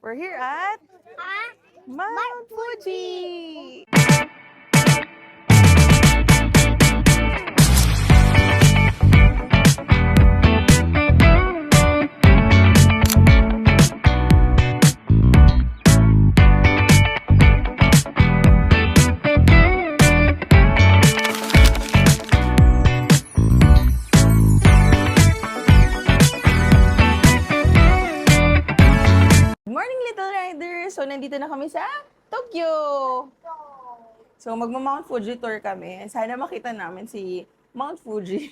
We're here at Mount Fuji! Good morning, Little Riders! So, nandito na kami sa Tokyo! So, magma-Mount Fuji tour kami. Sana makita namin si Mount Fuji.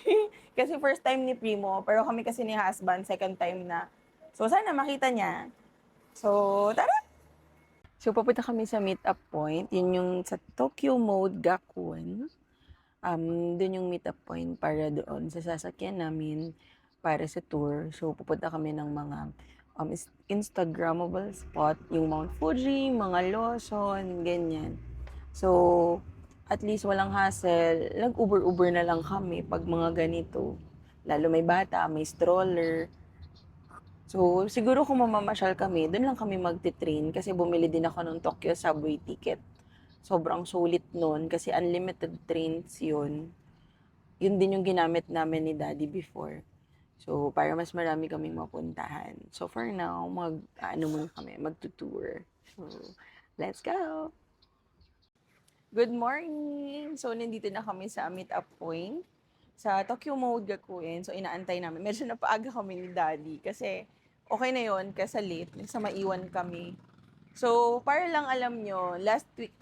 Kasi first time ni Primo, pero kami kasi ni husband, second time na. So, sana makita niya. So, tara! So, papunta kami sa meet-up point. Yun yung sa Tokyo Mode Gakuen. Doon yung meet-up point para doon sa sasakyan namin para sa tour. So, pupunta kami ng mga Instagrammable spot, yung Mount Fuji, mga Lawson, ganyan. So, at least walang hassle. Nag-Uber-Uber na lang kami pag mga ganito. Lalo may bata, may stroller. So, siguro kung mamamasyal kami, doon lang kami magti-train kasi bumili din ako ng Tokyo subway ticket. Sobrang sulit nun kasi unlimited trains yun. Yun din yung ginamit namin ni Daddy before. So, para mas marami kaming mapuntahan. So, for now, muna kami, magtutour. So, let's go! Good morning! So, nandito na kami sa meet-up point sa Tokyo Mode Gakuen. So, inaantay namin. Medyo napaaga kami ni Daddy kasi okay na yon kasi late. Sa maiwan kami. So, para lang alam nyo, last week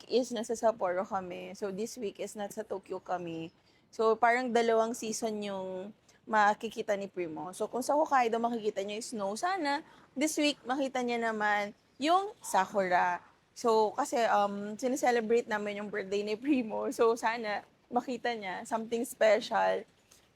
is nasa Sapporo kami. So, this week is nasa Tokyo kami. So, parang dalawang season yung makikita ni Primo. So, kung sa Hokkaido makikita niyo yung snow, sana this week makita niya naman yung sakura. So, kasi sineselebrate namin yung birthday ni Primo. So, sana makita niya something special.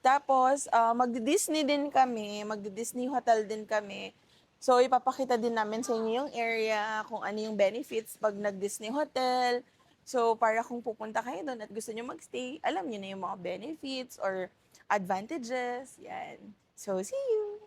Tapos, magdi-Disney din kami. Magdi-Disney hotel din kami. So, ipapakita din namin sa inyo yung area, kung ano yung benefits pag nag-Disney hotel. So, para kung pupunta kayo doon at gusto nyo magstay, alam nyo na yung mga benefits or advantages. Yan. So, see you!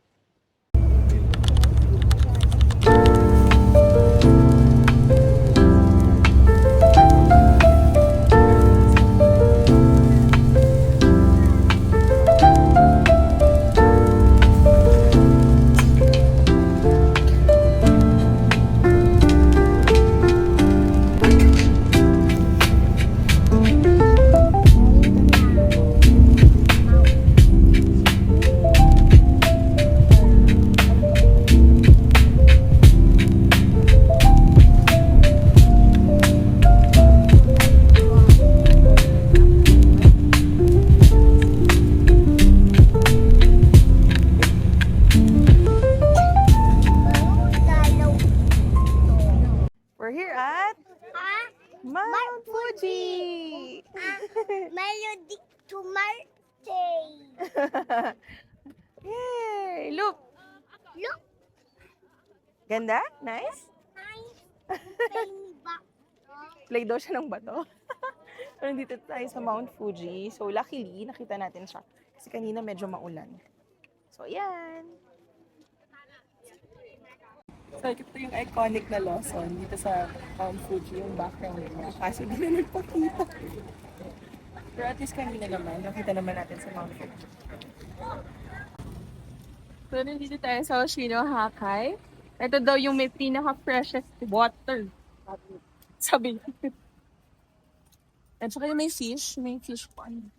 We're here at Mount Fuji! Melody to Marte. Yay! Look! Look, Ganda? Nice? nice. Penny back. Play daw siya ng bato. So, nandito tayo sa Mount Fuji. So, luckily, nakita natin siya. Kasi kanina medyo maulan. So, ayan. So, ito yung iconic na Lawson dito sa Mount Fuji, yung background niya. Kaso di na nagpakita. Pero at least kanina naman, nakita naman natin sa Mount Fuji. So, nandito tayo sa Oshino Hakai. Ito daw yung may pinaka-freshest water. Sabi niya. At saka yung may fish pond.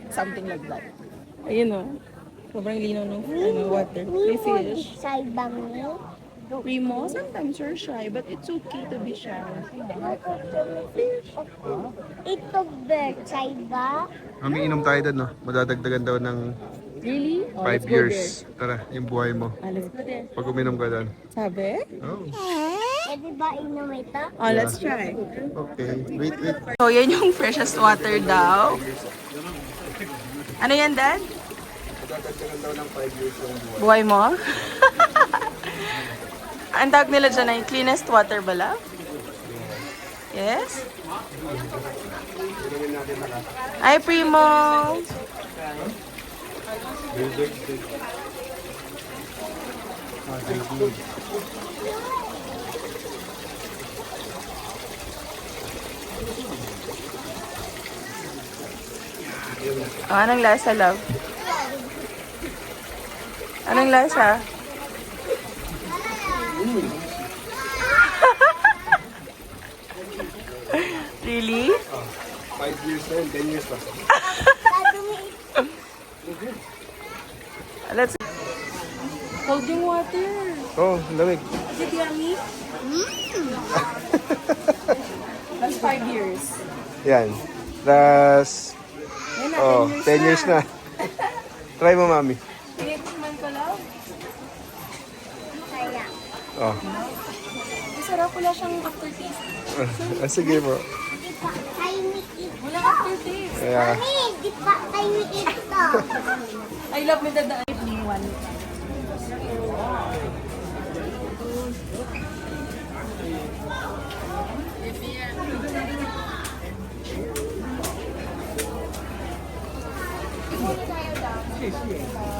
Something like that. Ayun o. Sobrang linaw ng water. May fish. Shy bang Primo, sometimes you're shy, but it's okay to be shy. Ito bird, shy ba? Umiinom tayo doon, no? Madadagdagan daw ng Really? 5 years. Tara, yung buhay mo. Let's go there. Pag uminom ka doon. Sabi? Oh, Pwede ba inom ito? Oh, let's try. okay. Wait, wait. So, yan yung freshest water daw. Ano yan, Dad? Madadagdagan daw ng 5 years yung buhay. Buhay mo? Ang tawag nila dyan ay cleanest water bala? Yes? Hi, Primo! Oh, anong lasa, love? Anong lasa? Really? 5 years na yun, 10 years pa. Let's... Cold yung water. Oh, lamig. Is it yummy? That's 5 years. Yan. Tapos, Yan na, oh, 10 years na. Try mo, mami. Tingnan ko lang. Kaya. Oh. Masarap, wala siyang aftertaste. Sige po. Di pa tayo ito. Wala aftertaste. Kaya, Mami, di pa tayo ito. I love me dadaan. One.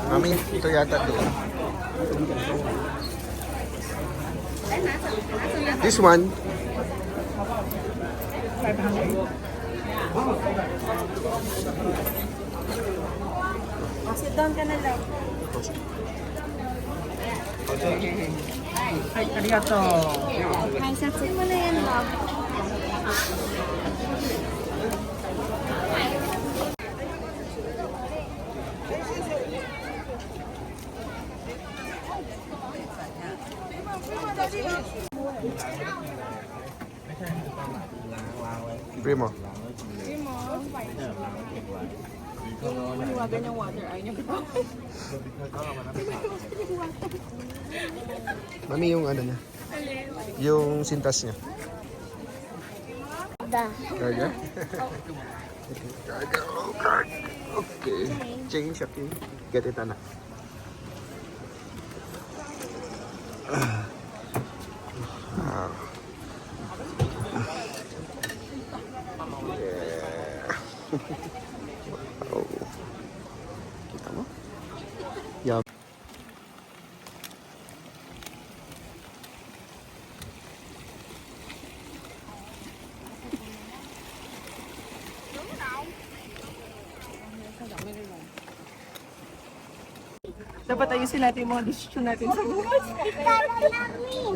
mami, ito yata doon. This one, Sit down ka na lang. Ay, arigato. Ay, saksin mo na yan, love. primo. Maniwagan yung water. Ayaw niya ba? Mami, yung ano niya. Yung sintas niya. Da. Kaya? Kaya, okay. Change, okay. Get it, anak. Ah. Oh. Kita mo? Yum. Dapat ayusin natin yung mga desisyon natin sa buhay. Tara namin.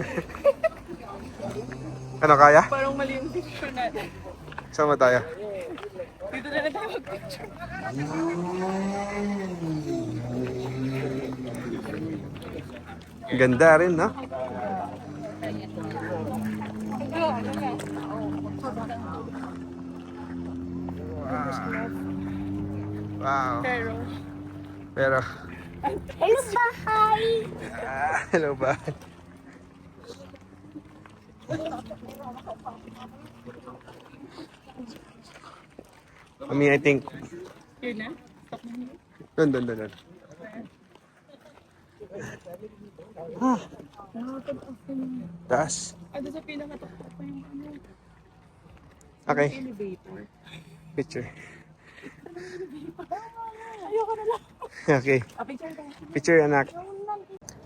Ano kaya? Parang mali yung desisyon natin. Sama tayo. Dito na lang tayo mag-picture. Ganda rin, no? Wow. Pero, Hello, bahay. hello ba? I mean, I think, Yun na? dun. Taas. Ano sa pinakatakot pa yung ano? Okay, Elevator. picture. Ayoko na lang. Okay, Picture tayo. picture anak.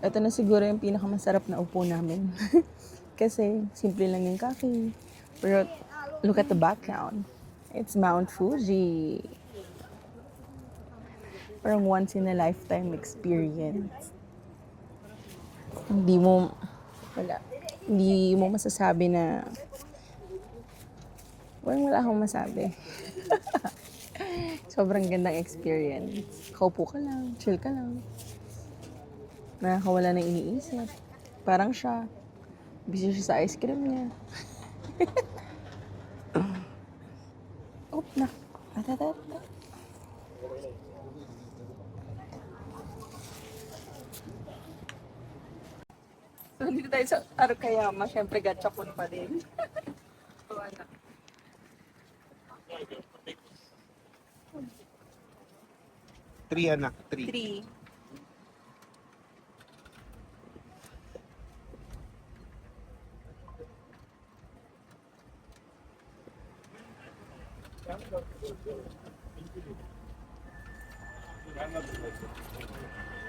Ito na siguro yung pinakamasarap na upo namin. Kasi simple lang yung cafe. Pero look at the background. It's Mount Fuji. Parang once in a lifetime experience. Hindi mo masasabi na wala akong masabi. Sobrang gandang experience. Kaupo ka lang, chill ka lang. Nakakawala ng iniisip. Parang siya. Busy siya sa ice cream niya. Oh, nak. Atatat. So, dito tayo sa Arukayama. Siyempre, gachapon pa din. So, ano. Three, anak. Three. 3.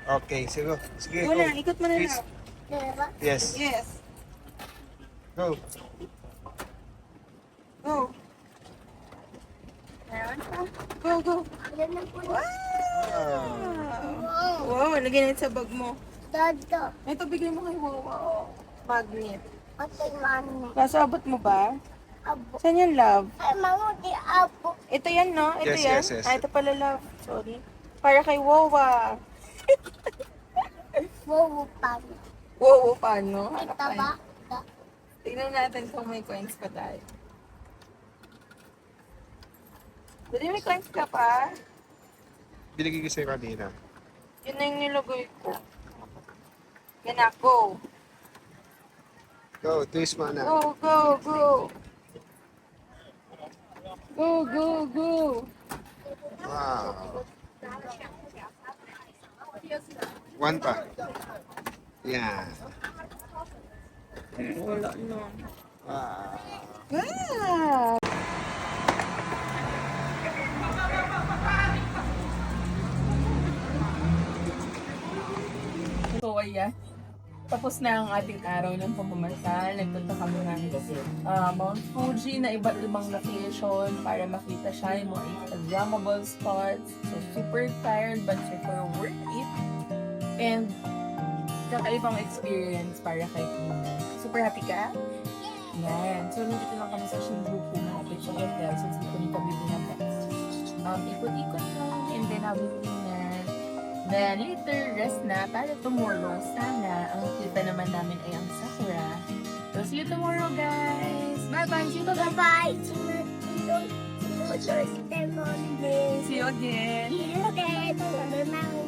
Okay, sige. Sige, Wala, go. ikot mo na Please. lang. Diba? Yes. Yes. Go. Go. Meron pa. Go, go. Ayan na po. Wow. Wow. Wow, lagyan natin sa bag mo. Dodo. Ito, bigay mo kay Wawa. Oh. Magnet. At mami. Kaso abot mo ba? Abo. Saan yan, love? Ay, mamo, di abo. Ito yan, no? Ito Yes, yan? yes, yes. Ah, ito pala, love. Sorry. Para kay Wawa. Wow, paano? Wow, paano? Ito ba? Tignan natin kung may coins pa tayo. Dali, may coins ka pa? Binigay ko sa'yo kanina. Yun na yung nilagay ko. Yan na, go. Go, twist mo na. Go, go, go. Go, go, go. Wow. One pa. Yan. Wala na. Wow. Wow! So, ayan. Tapos na ang ating araw ng pamamasyal. Nagpunta kami ng Mount Fuji na iba't ibang location para makita siya yung mga Instagrammable spots. So, super tired but super worth it. And kakaibang experience para kay Tina. Super happy ka? Yan. So, nandito lang kami sa Shinjuku malapit sa hotel since hindi ko dito bibili ng pets. Ikot-ikot lang and then habang dinner. Then later, rest na para tomorrow. Sana ang kita naman namin ay ang Sakura. So, see you tomorrow, guys! Bye-bye! See you again! Bye-bye. See you again. See you again! See you again.